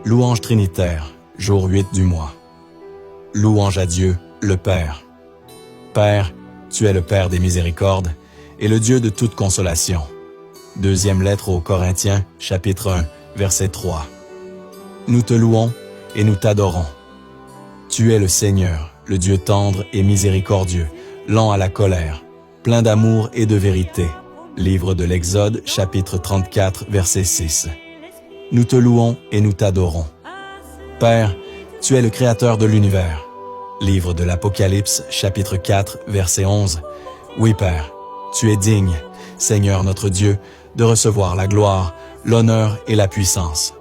Louange trinitaire, jour 8 du mois. Louange à Dieu, le Père. Père, tu es le Père des miséricordes et le Dieu de toute consolation. Deuxième lettre aux Corinthiens, chapitre 1, verset 3. Nous te louons et nous t'adorons. Tu es le Seigneur, le Dieu tendre et miséricordieux, lent à la colère, plein d'amour et de vérité. Livre de l'Exode, chapitre 34, verset 6. Nous te louons et nous t'adorons. Père, tu es le Créateur de l'univers. Livre de l'Apocalypse, chapitre 4, verset 11. Oui, Père, tu es digne, Seigneur notre Dieu, de recevoir la gloire, l'honneur et la puissance.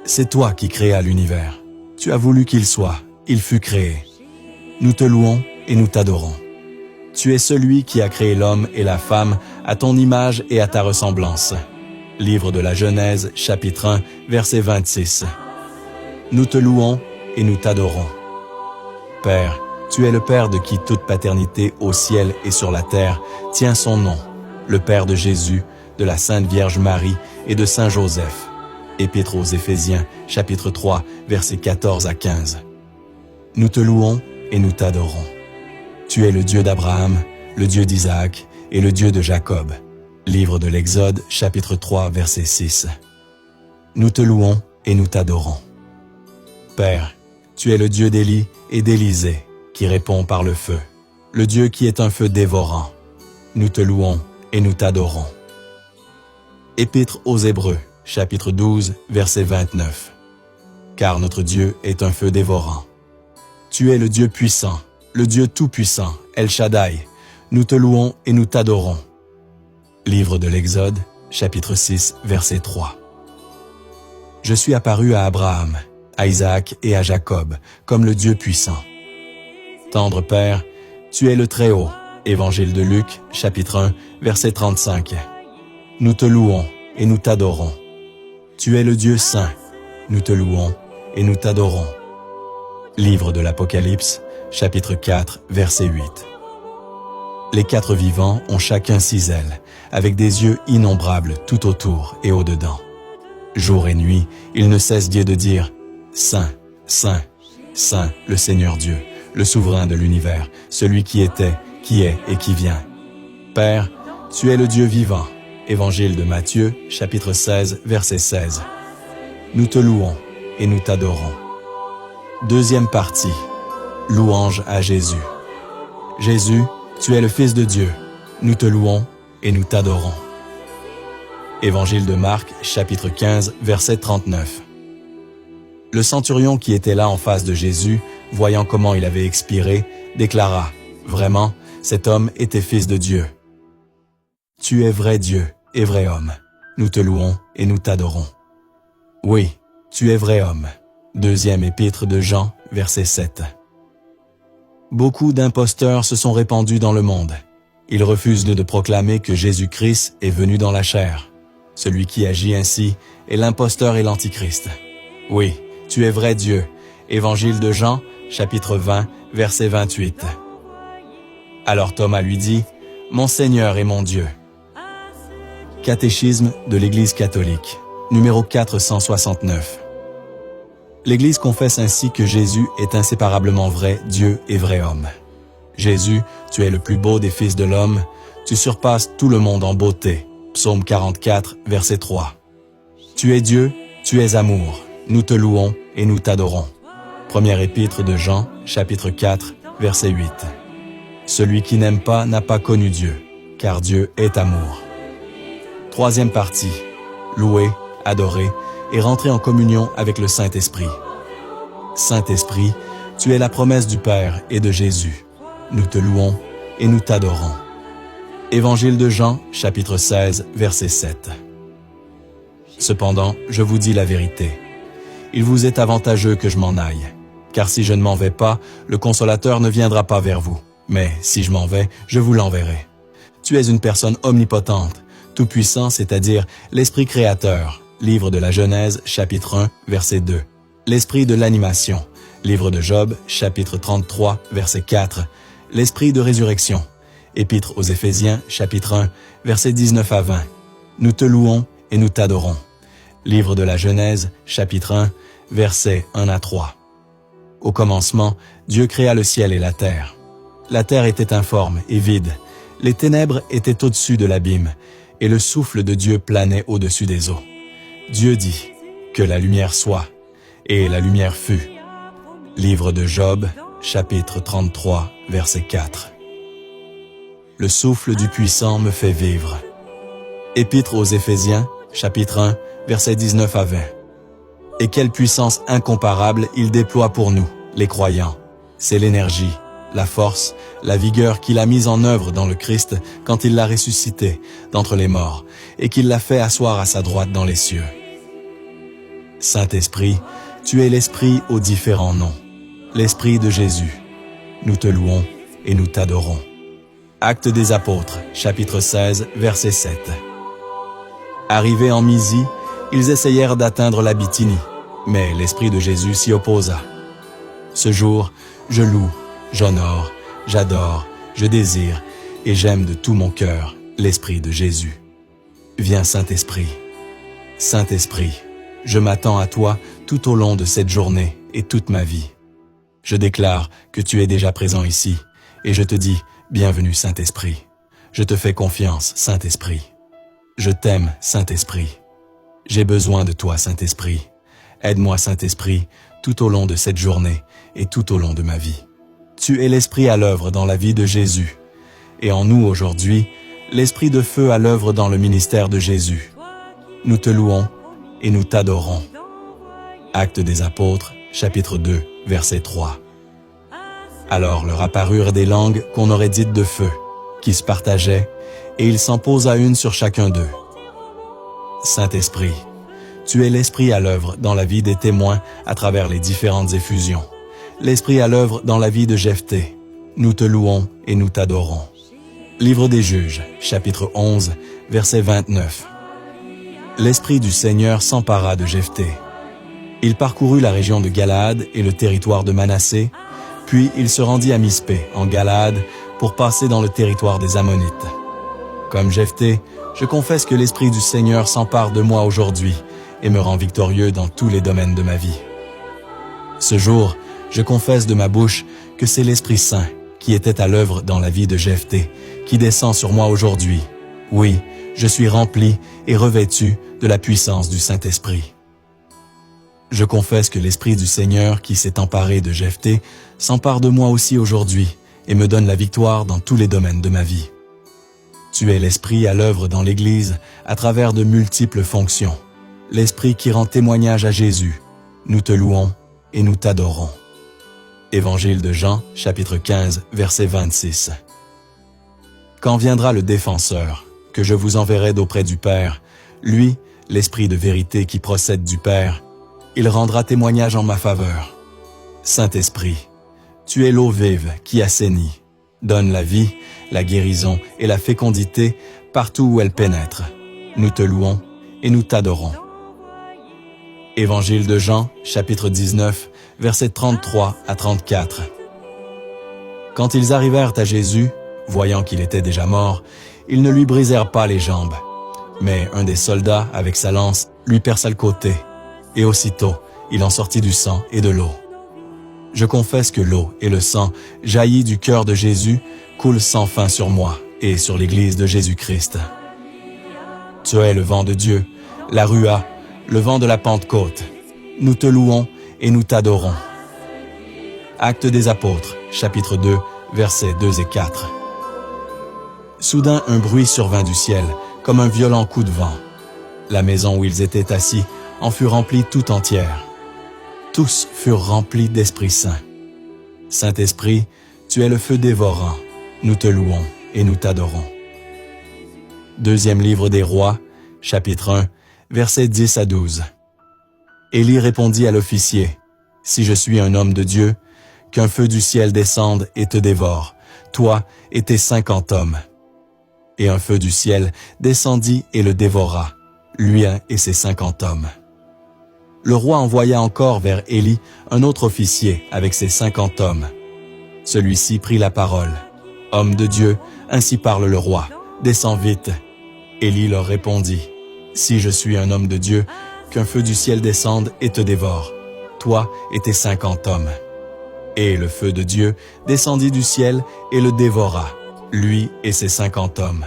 C'est toi qui créas l'univers. Tu as voulu qu'il soit, il fut créé. Nous te louons et nous t'adorons. Tu es celui qui a créé l'homme et la femme à ton image et à ta ressemblance. Livre de la Genèse, chapitre 1, verset 26. Nous te louons et nous t'adorons. Père, tu es le Père de qui toute paternité au ciel et sur la terre tient son nom, le Père de Jésus, de la Sainte Vierge Marie et de Saint Joseph. Épître aux Éphésiens, chapitre 3, versets 14 à 15. Nous te louons et nous t'adorons. Tu es le Dieu d'Abraham, le Dieu d'Isaac et le Dieu de Jacob. Livre de l'Exode, chapitre 3, verset 6. Nous te louons et nous t'adorons. Père, tu es le Dieu d'Élie et d'Élisée, qui répond par le feu, le Dieu qui est un feu dévorant. Nous te louons et nous t'adorons. Épître aux Hébreux, chapitre 12, verset 29. Car notre Dieu est un feu dévorant. Tu es le Dieu puissant, le Dieu tout-puissant, El Shaddai. Nous te louons et nous t'adorons. Livre de l'Exode, chapitre 6, verset 3. Je suis apparu à Abraham, à Isaac et à Jacob, comme le Dieu puissant. Tendre Père, tu es le Très-Haut. Évangile de Luc, chapitre 1, verset 35. Nous te louons et nous t'adorons. Tu es le Dieu saint. Nous te louons et nous t'adorons. Livre de l'Apocalypse, chapitre 4, verset 8. Les quatre vivants ont chacun 6 ailes, avec des yeux innombrables tout autour et au-dedans. Jour et nuit, ils ne cessent de dire « Saint, Saint, Saint, le Seigneur Dieu, le souverain de l'univers, celui qui était, qui est et qui vient. » Père, tu es le Dieu vivant. Évangile de Matthieu, chapitre 16, verset 16. Nous te louons et nous t'adorons. Deuxième partie. Louange à Jésus. Jésus, tu es le Fils de Dieu. Nous te louons et nous t'adorons. Évangile de Marc, chapitre 15, verset 39. Le centurion qui était là en face de Jésus, voyant comment il avait expiré, déclara « Vraiment, cet homme était Fils de Dieu. » Tu es vrai Dieu et vrai homme. Nous te louons et nous t'adorons. Oui, tu es vrai homme. Deuxième épître de Jean, verset 7. Beaucoup d'imposteurs se sont répandus dans le monde. Ils refusent de proclamer que Jésus-Christ est venu dans la chair. Celui qui agit ainsi est l'imposteur et l'antichrist. Oui, tu es vrai Dieu. Évangile de Jean, chapitre 20, verset 28. Alors Thomas lui dit, « Mon Seigneur et mon Dieu. » Catéchisme de l'Église catholique, numéro 469. L'Église confesse ainsi que Jésus est inséparablement vrai Dieu et vrai homme. Jésus, tu es le plus beau des fils de l'homme, tu surpasses tout le monde en beauté. Psaume 44, verset 3. Tu es Dieu, tu es amour, nous te louons et nous t'adorons. Première épître de Jean, chapitre 4, verset 8. Celui qui n'aime pas n'a pas connu Dieu, car Dieu est amour. Troisième partie. Louer, adorer et rentrer en communion avec le Saint-Esprit. Saint-Esprit, tu es la promesse du Père et de Jésus. Nous te louons et nous t'adorons. Évangile de Jean, chapitre 16, verset 7. Cependant, je vous dis la vérité. Il vous est avantageux que je m'en aille, car si je ne m'en vais pas, le Consolateur ne viendra pas vers vous. Mais si je m'en vais, je vous l'enverrai. Tu es une personne omnipotente, tout-puissant, c'est-à-dire l'Esprit créateur. Livre de la Genèse, chapitre 1, verset 2. L'Esprit de l'animation. Livre de Job, chapitre 33, verset 4. L'Esprit de résurrection. Épître aux Éphésiens, chapitre 1, versets 19 à 20. Nous te louons et nous t'adorons. Livre de la Genèse, chapitre 1, versets 1 à 3. Au commencement, Dieu créa le ciel et la terre. La terre était informe et vide. Les ténèbres étaient au-dessus de l'abîme, et le souffle de Dieu planait au-dessus des eaux. Dieu dit, « Que la lumière soit », et la lumière fut. Livre de Job, chapitre 33, verset 4. Le souffle du puissant me fait vivre. Épître aux Éphésiens, chapitre 1, versets 19 à 20. Et quelle puissance incomparable il déploie pour nous, les croyants. C'est l'énergie, la force, la vigueur qu'il a mise en œuvre dans le Christ quand il l'a ressuscité d'entre les morts et qu'il l'a fait asseoir à sa droite dans les cieux. Saint-Esprit, tu es l'Esprit aux différents noms, l'Esprit de Jésus. Nous te louons et nous t'adorons. Actes des Apôtres, chapitre 16, verset 7. Arrivés en Mysie, ils essayèrent d'atteindre la Bithynie, mais l'Esprit de Jésus s'y opposa. Ce jour, je loue, j'honore, j'adore, je désire et j'aime de tout mon cœur l'Esprit de Jésus. Viens Saint-Esprit. Saint-Esprit, je m'attends à toi tout au long de cette journée et toute ma vie. Je déclare que tu es déjà présent ici et je te dis bienvenue Saint-Esprit. Je te fais confiance Saint-Esprit. Je t'aime Saint-Esprit. J'ai besoin de toi Saint-Esprit. Aide-moi Saint-Esprit tout au long de cette journée et tout au long de ma vie. Tu es l'Esprit à l'œuvre dans la vie de Jésus. Et en nous aujourd'hui, l'Esprit de feu à l'œuvre dans le ministère de Jésus. Nous te louons et nous t'adorons. Actes des Apôtres, chapitre 2, verset 3. Alors leur apparurent des langues qu'on aurait dites de feu, qui se partageaient, et il s'en posa une sur chacun d'eux. Saint-Esprit, tu es l'Esprit à l'œuvre dans la vie des témoins à travers les différentes effusions. L'Esprit à l'œuvre dans la vie de Jephthé. Nous te louons et nous t'adorons. Livre des Juges, chapitre 11, verset 29. L'Esprit du Seigneur s'empara de Jephthé. Il parcourut la région de Galaad et le territoire de Manassé, puis il se rendit à Mispé, en Galaad, pour passer dans le territoire des Ammonites. Comme Jephthé, je confesse que l'Esprit du Seigneur s'empare de moi aujourd'hui et me rend victorieux dans tous les domaines de ma vie. Ce jour, je confesse de ma bouche que c'est l'Esprit Saint qui était à l'œuvre dans la vie de Jephthé, qui descend sur moi aujourd'hui. Oui, je suis rempli et revêtu de la puissance du Saint-Esprit. Je confesse que l'Esprit du Seigneur qui s'est emparé de Jephthé s'empare de moi aussi aujourd'hui et me donne la victoire dans tous les domaines de ma vie. Tu es l'Esprit à l'œuvre dans l'Église à travers de multiples fonctions. L'Esprit qui rend témoignage à Jésus. Nous te louons et nous t'adorons. Évangile de Jean, chapitre 15, verset 26. Quand viendra le Défenseur, que je vous enverrai d'auprès du Père, lui, l'Esprit de vérité qui procède du Père, il rendra témoignage en ma faveur. Saint-Esprit, tu es l'eau vive qui assainit, donne la vie, la guérison et la fécondité partout où elle pénètre. Nous te louons et nous t'adorons. Évangile de Jean, chapitre 19, versets 33 à 34. Quand ils arrivèrent à Jésus, voyant qu'il était déjà mort, ils ne lui brisèrent pas les jambes. Mais un des soldats, avec sa lance, lui perça le côté, et aussitôt, il en sortit du sang et de l'eau. Je confesse que l'eau et le sang jaillis du cœur de Jésus coulent sans fin sur moi et sur l'Église de Jésus-Christ. Tu es le vent de Dieu, la Ruah, le vent de la Pentecôte. Nous te louons et nous t'adorons. Actes des Apôtres, chapitre 2, versets 2 et 4. Soudain, un bruit survint du ciel, comme un violent coup de vent. La maison où ils étaient assis en fut remplie tout entière. Tous furent remplis d'Esprit Saint. Saint-Esprit, tu es le feu dévorant. Nous te louons et nous t'adorons. Deuxième livre des Rois, chapitre 1, versets 10 à 12. Élie répondit à l'officier, « Si je suis un homme de Dieu, qu'un feu du ciel descende et te dévore, toi et tes 50 hommes. » Et un feu du ciel descendit et le dévora, lui et ses 50 hommes. Le roi envoya encore vers Élie un autre officier avec ses 50 hommes. Celui-ci prit la parole. « Homme de Dieu, ainsi parle le roi, descends vite. » Élie leur répondit, « Si je suis un homme de Dieu, qu'un feu du ciel descende et te dévore. toi et tes 50 hommes. Et le feu de Dieu descendit du ciel et le dévora, lui et ses 50 hommes.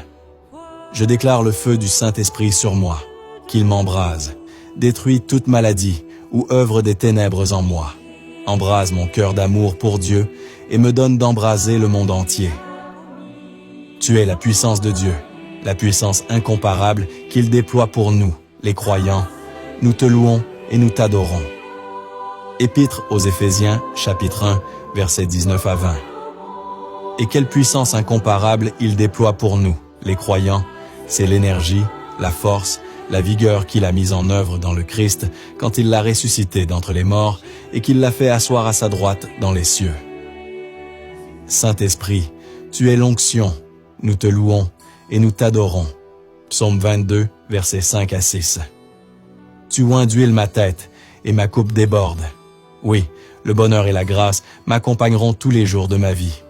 Je déclare le feu du Saint-Esprit sur moi, qu'il m'embrase, détruit toute maladie ou œuvre des ténèbres en moi, embrase mon cœur d'amour pour Dieu et me donne d'embraser le monde entier. Tu es la puissance de Dieu, la puissance incomparable qu'il déploie pour nous, les croyants. Nous te louons et nous t'adorons. Épître aux Éphésiens, chapitre 1, versets 19 à 20. Et quelle puissance incomparable il déploie pour nous, les croyants, c'est l'énergie, la force, la vigueur qu'il a mise en œuvre dans le Christ quand il l'a ressuscité d'entre les morts et qu'il l'a fait asseoir à sa droite dans les cieux. Saint-Esprit, tu es l'onction, nous te louons et nous t'adorons. Psaume 22, versets 5 à 6. Tu oins d'huile ma tête et ma coupe déborde. Oui, le bonheur et la grâce m'accompagneront tous les jours de ma vie.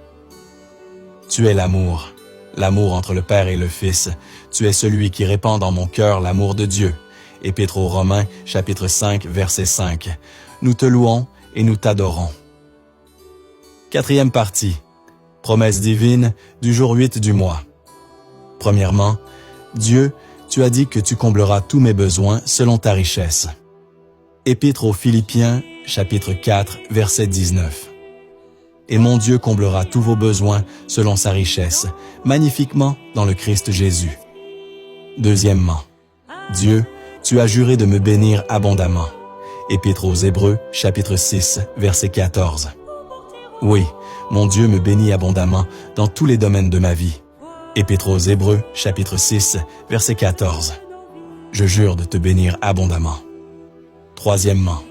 Tu es l'amour, l'amour entre le Père et le Fils. Tu es celui qui répand dans mon cœur l'amour de Dieu. Épître aux Romains, chapitre 5, verset 5. Nous te louons et nous t'adorons. Quatrième partie. Promesse divine du jour 8 du mois. Premièrement, Dieu, tu as dit que tu combleras tous mes besoins selon ta richesse. Épître aux Philippiens, chapitre 4, verset 19. Et mon Dieu comblera tous vos besoins selon sa richesse, magnifiquement dans le Christ Jésus. Deuxièmement, Dieu, tu as juré de me bénir abondamment. Épître aux Hébreux, chapitre 6, verset 14. Oui, mon Dieu me bénit abondamment dans tous les domaines de ma vie. Épître aux Hébreux, chapitre 6, verset 14. Je jure de te bénir abondamment. Troisièmement,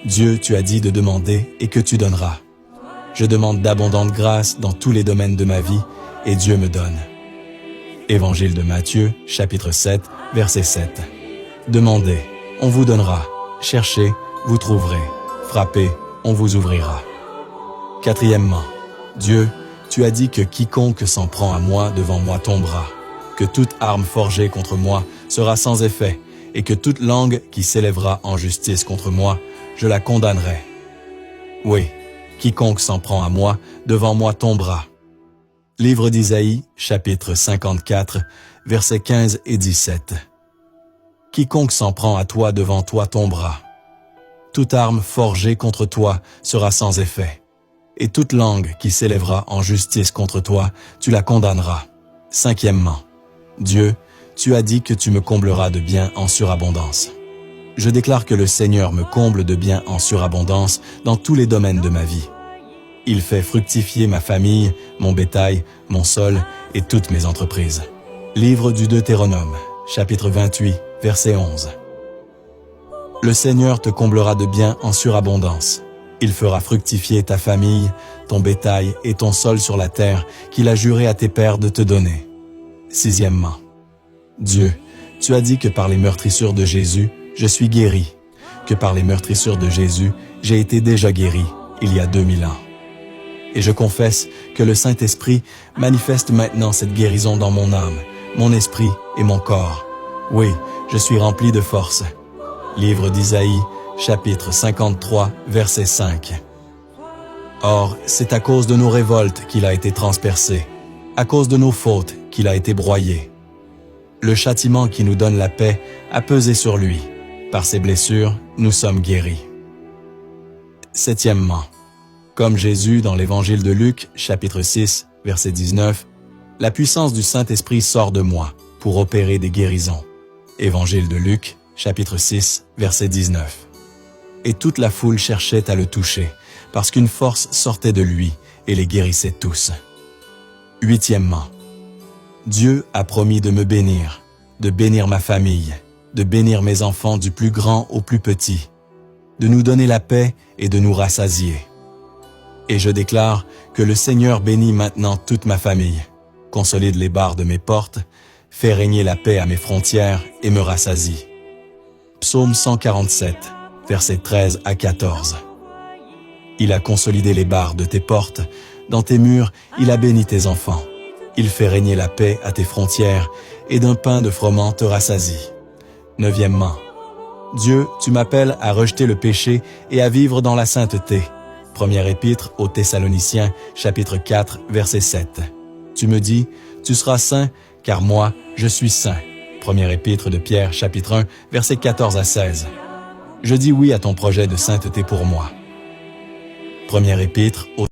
Dieu, tu as dit de demander et que tu donneras. Je demande d'abondantes grâces dans tous les domaines de ma vie et Dieu me donne. Évangile de Matthieu, chapitre 7, verset 7. Demandez, on vous donnera. Cherchez, vous trouverez. Frappez, on vous ouvrira. Quatrièmement, Dieu, tu as dit que quiconque s'en prend à moi devant moi tombera, que toute arme forgée contre moi sera sans effet, et que toute langue qui s'élèvera en justice contre moi, je la condamnerai. Oui, quiconque s'en prend à moi, devant moi tombera. Livre d'Isaïe, chapitre 54, versets 15 et 17. Quiconque s'en prend à toi devant toi tombera. Toute arme forgée contre toi sera sans effet. Et toute langue qui s'élèvera en justice contre toi, tu la condamneras. Cinquièmement, Dieu, tu as dit que tu me combleras de biens en surabondance. Je déclare que le Seigneur me comble de biens en surabondance dans tous les domaines de ma vie. Il fait fructifier ma famille, mon bétail, mon sol et toutes mes entreprises. Livre du Deutéronome, chapitre 28, verset 11. Le Seigneur te comblera de biens en surabondance. Il fera fructifier ta famille, ton bétail et ton sol sur la terre qu'il a juré à tes pères de te donner. Sixièmement, Dieu, tu as dit que par les meurtrissures de Jésus, je suis guéri, que par les meurtrissures de Jésus, j'ai été déjà guéri il y a 2000 ans. Et je confesse que le Saint-Esprit manifeste maintenant cette guérison dans mon âme, mon esprit et mon corps. Oui, je suis rempli de force. Livre d'Isaïe, chapitre 53, verset 5. Or, c'est à cause de nos révoltes qu'il a été transpercé, à cause de nos fautes qu'il a été broyé. Le châtiment qui nous donne la paix a pesé sur lui. Par ses blessures, nous sommes guéris. Septièmement, comme Jésus dans l'évangile de Luc, chapitre 6, verset 19, la puissance du Saint-Esprit sort de moi pour opérer des guérisons. Évangile de Luc, chapitre 6, verset 19. Et toute la foule cherchait à le toucher, parce qu'une force sortait de lui et les guérissait tous. Huitièmement, Dieu a promis de me bénir, de bénir ma famille, de bénir mes enfants du plus grand au plus petit, de nous donner la paix et de nous rassasier. Et je déclare que le Seigneur bénit maintenant toute ma famille, consolide les barres de mes portes, fait régner la paix à mes frontières et me rassasie. Psaume 147, versets 13 à 14. Il a consolidé les barres de tes portes, dans tes murs, il a béni tes enfants. Il fait régner la paix à tes frontières, et d'un pain de froment te rassasie. Neuvièmement, Dieu, tu m'appelles à rejeter le péché et à vivre dans la sainteté. Première épître aux Thessaloniciens, chapitre 4, verset 7. Tu me dis, tu seras saint, car moi, je suis saint. Première épître de Pierre, chapitre 1, versets 14 à 16. Je dis oui à ton projet de sainteté pour moi. Première épître aux